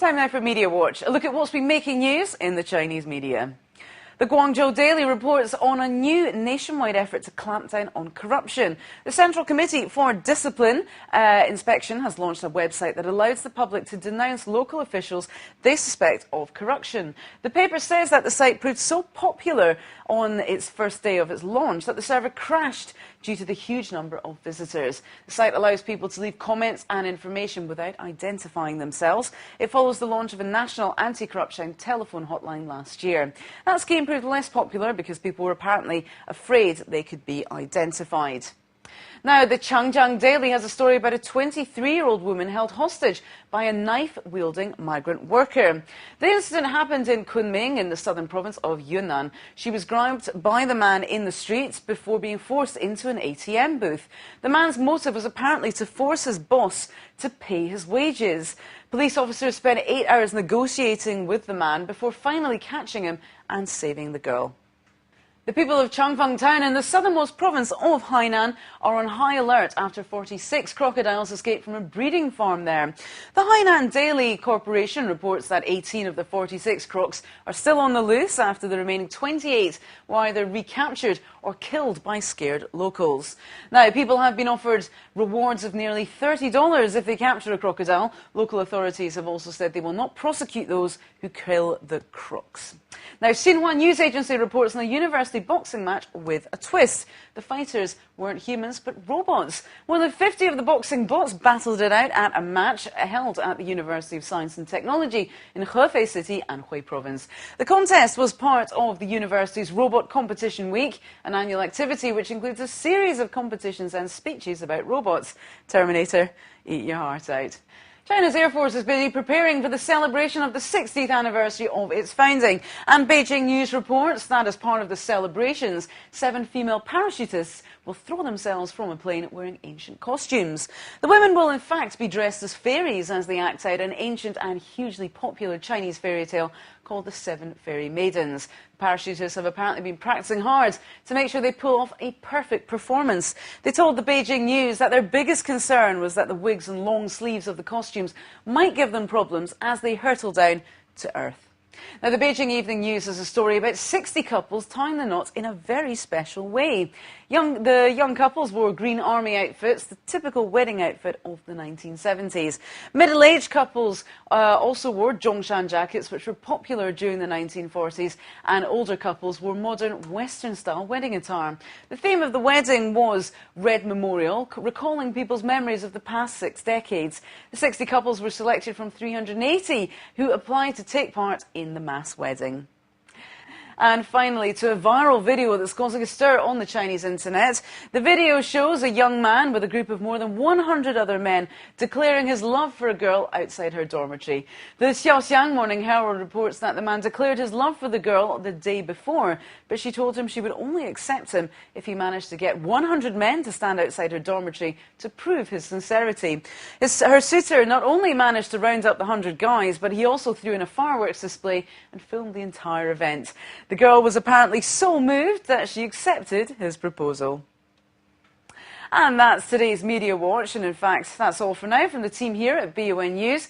Time now for Media Watch, a look at what's been making news in the Chinese media. The Guangzhou Daily reports on a new nationwide effort to clamp down on corruption. The Central Committee for Discipline Inspection has launched a website that allows the public to denounce local officials they suspect of corruption. The paper says that the site proved so popular on its first day of its launch that the server crashed due to the huge number of visitors. The site allows people to leave comments and information without identifying themselves. It follows the launch of a national anti-corruption telephone hotline last year. That scheme proved less popular because people were apparently afraid they could be identified. Now, the Changjiang Daily has a story about a 23-year-old woman held hostage by a knife-wielding migrant worker. The incident happened in Kunming in the southern province of Yunnan. She was grabbed by the man in the streets before being forced into an ATM booth. The man's motive was apparently to force his boss to pay his wages. Police officers spent 8 hours negotiating with the man before finally catching him and saving the girl. The people of Changfang town in the southernmost province of Hainan are on high alert after 46 crocodiles escaped from a breeding farm there. The Hainan Daily Corporation reports that 18 of the 46 crocs are still on the loose after the remaining 28 were either recaptured or killed by scared locals. Now, people have been offered rewards of nearly $30 if they capture a crocodile. Local authorities have also said they will not prosecute those who kill the crocs. Now, Xinhua news agency reports on a university boxing match with a twist. The fighters weren't humans, but robots. More than 50 of the boxing bots battled it out at a match held at the University of Science and Technology in Hefei City, Anhui Province. The contest was part of the university's Robot Competition Week, an annual activity which includes a series of competitions and speeches about robots. Terminator, eat your heart out. China's Air Force is busy preparing for the celebration of the 60th anniversary of its founding. And Beijing News reports that as part of the celebrations, 7 female parachutists will throw themselves from a plane wearing ancient costumes. The women will in fact be dressed as fairies as they act out an ancient and hugely popular Chinese fairy tale called the 7 Fairy Maidens. The parachutists have apparently been practicing hard to make sure they pull off a perfect performance. They told the Beijing News that their biggest concern was that the wigs and long sleeves of the costumes might give them problems as they hurtle down to earth. Now, the Beijing Evening News has a story about 60 couples tying the knot in a very special way. The young couples wore green army outfits, the typical wedding outfit of the 1970s. Middle-aged couples also wore Zhongshan jackets, which were popular during the 1940s, and older couples wore modern Western-style wedding attire. The theme of the wedding was Red Memorial, recalling people's memories of the past 6 decades. The 60 couples were selected from 380 who applied to take part in the mass wedding. And finally, to a viral video that's causing a stir on the Chinese internet. The video shows a young man with a group of more than 100 other men declaring his love for a girl outside her dormitory. The Xiaoxiang Morning Herald reports that the man declared his love for the girl the day before, but she told him she would only accept him if he managed to get 100 men to stand outside her dormitory to prove his sincerity. Her suitor not only managed to round up the 100 guys, but he also threw in a fireworks display and filmed the entire event. The girl was apparently so moved that she accepted his proposal. And that's today's Media Watch, and in fact, that's all for now from the team here at BON News.